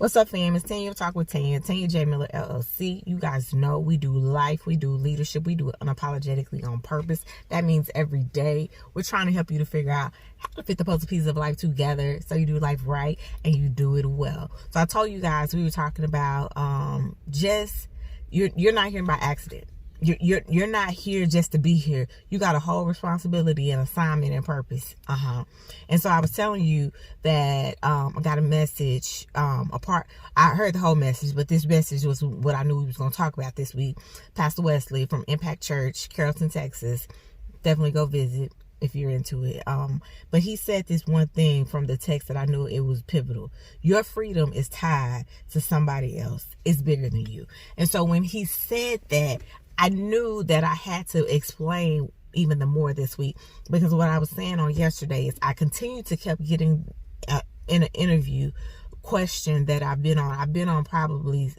What's up, fam? It's Tanya Talk with Tanya J Miller LLC. You guys know we do life, we do leadership, we do it unapologetically on purpose. That means every day we're trying to help you to figure out how to fit the puzzle pieces of life together so you do life right and you do it well. So I told you guys we were talking about you're not here by accident. You're not here just to be here. You got a whole responsibility and assignment and purpose. And so I was telling you that I got a message. I heard the whole message, but this message was what I knew we was going to talk about this week. Pastor Wesley from Impact Church, Carrollton, Texas. Definitely go visit if you're into it. But he said this one thing from the text that I knew it was pivotal. Your freedom is tied to somebody else. It's bigger than you. And so when he said that, I knew that I had to explain even the more this week, because what I was saying on yesterday is I continue to keep getting in an interview question that I've been on. I've been on probably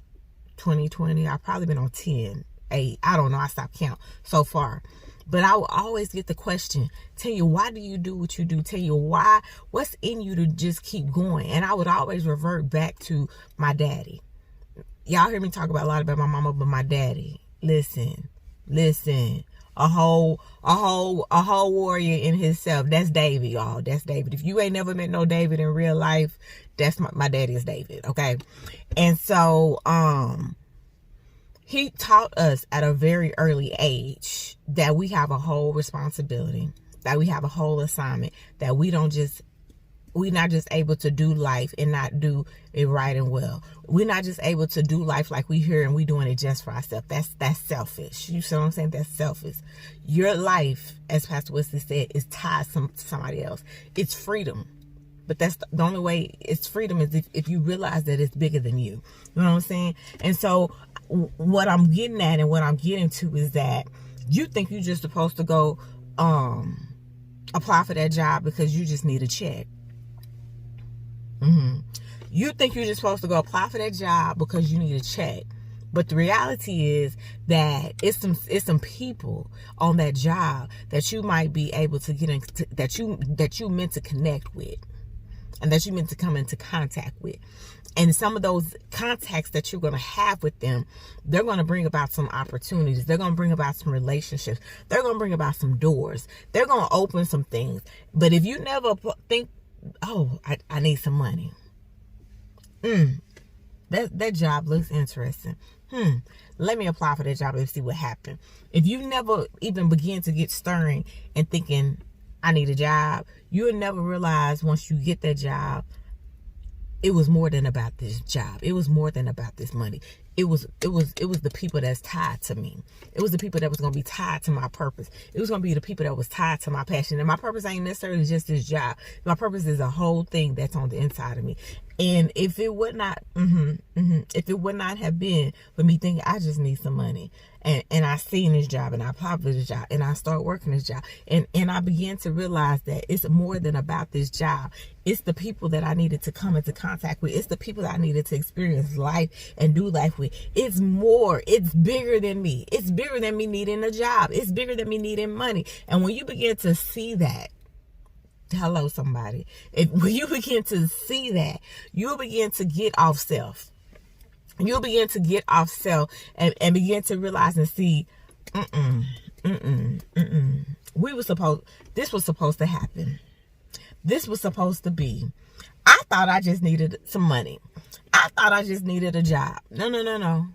2020. I've probably been on 10, 8. I don't know. I stopped count so far. But I will always get the question, tell you, why do you do what you do? Tell you why, what's in you to just keep going? And I would always revert back to my daddy. Y'all hear me talk a lot about my mama, but my daddy. Listen, a whole warrior in himself. That's David, y'all. That's David. If you ain't never met no David in real life, that's my daddy is David. Okay. And so, he taught us at a very early age that we have a whole responsibility, that we have a whole assignment, that we're not just able to do life and not do it right and well. We're not just able to do life like we here and we doing it just for ourselves. That's selfish. You see what I'm saying? That's selfish. Your life, as Pastor Wesley said, is tied to somebody else. It's freedom. But that's the only way it's freedom is if you realize that it's bigger than you. You know what I'm saying? And so what I'm getting at and what I'm getting to is that you think you're just supposed to go apply for that job because you just need a check. You think you're just supposed to go apply for that job because you need a check. But the reality is that it's some people on that job that you might be able to get into, that you meant to connect with, and that you meant to come into contact with. And some of those contacts that you're going to have with them, they're going to bring about some opportunities. They're going to bring about some relationships. They're going to bring about some doors. They're going to open some things. But if you never think, oh, I need some money. That job looks interesting. Let me apply for that job and see what happens. If you never even begin to get stirring and thinking, I need a job, you'll never realize once you get that job, it was more than about this job. It was more than about this money. It was the people that's tied to me. It was the people that was going to be tied to my purpose. It was going to be the people that was tied to my passion. And my purpose ain't necessarily just this job. My purpose is a whole thing that's on the inside of me. And if it would not, if it would not have been for me thinking I just need some money, and I seen this job and I applied for this job and I start working this job, and I began to realize that it's more than about this job. It's the people that I needed to come into contact with. It's the people that I needed to experience life and do life with. It's more. It's bigger than me. It's bigger than me needing a job. It's bigger than me needing money. And when you begin to see that, hello, somebody. When you begin to see that, you'll begin to get off self. You'll begin to get off self and begin to realize and see, this was supposed to happen. This was supposed to be. I thought I just needed some money. I thought I just needed a job. No.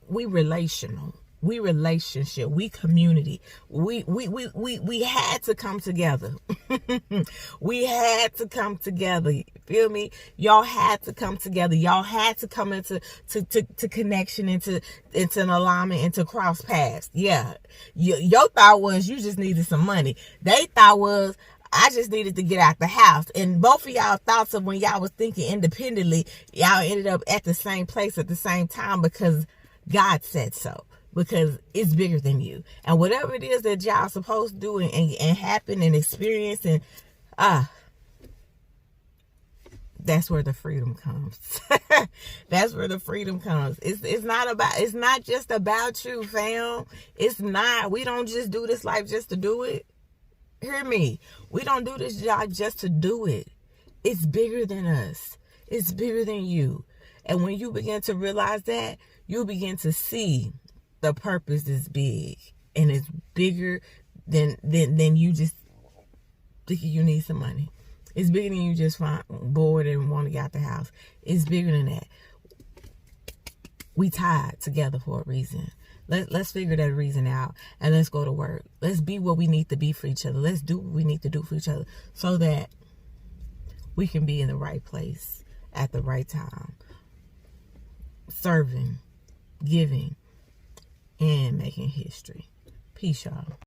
We relational. We relationship, we community. We had to come together. We had to come together. You feel me? Y'all had to come together. Y'all had to come into connection, into an alignment, into cross paths. Yeah. Your thought was you just needed some money. They thought was I just needed to get out the house. And both of y'all thoughts of when y'all was thinking independently, y'all ended up at the same place at the same time because God said so. Because it's bigger than you. And whatever it is that y'all supposed to do and happen and experience, and that's where the freedom comes. That's where the freedom comes. It's not just about you, fam. It's not. We don't just do this life just to do it. Hear me. We don't do this job just to do it. It's bigger than us. It's bigger than you. And when you begin to realize that, you'll begin to see the purpose is big. And it's bigger than you just thinking you need some money. It's bigger than you just bored and want to get out the house. It's bigger than that. We tied together for a reason. Let's figure that reason out, and let's go to work. Let's be what we need to be for each other. Let's do what we need to do for each other so that we can be in the right place at the right time. Serving, giving, and making history. Peace, y'all.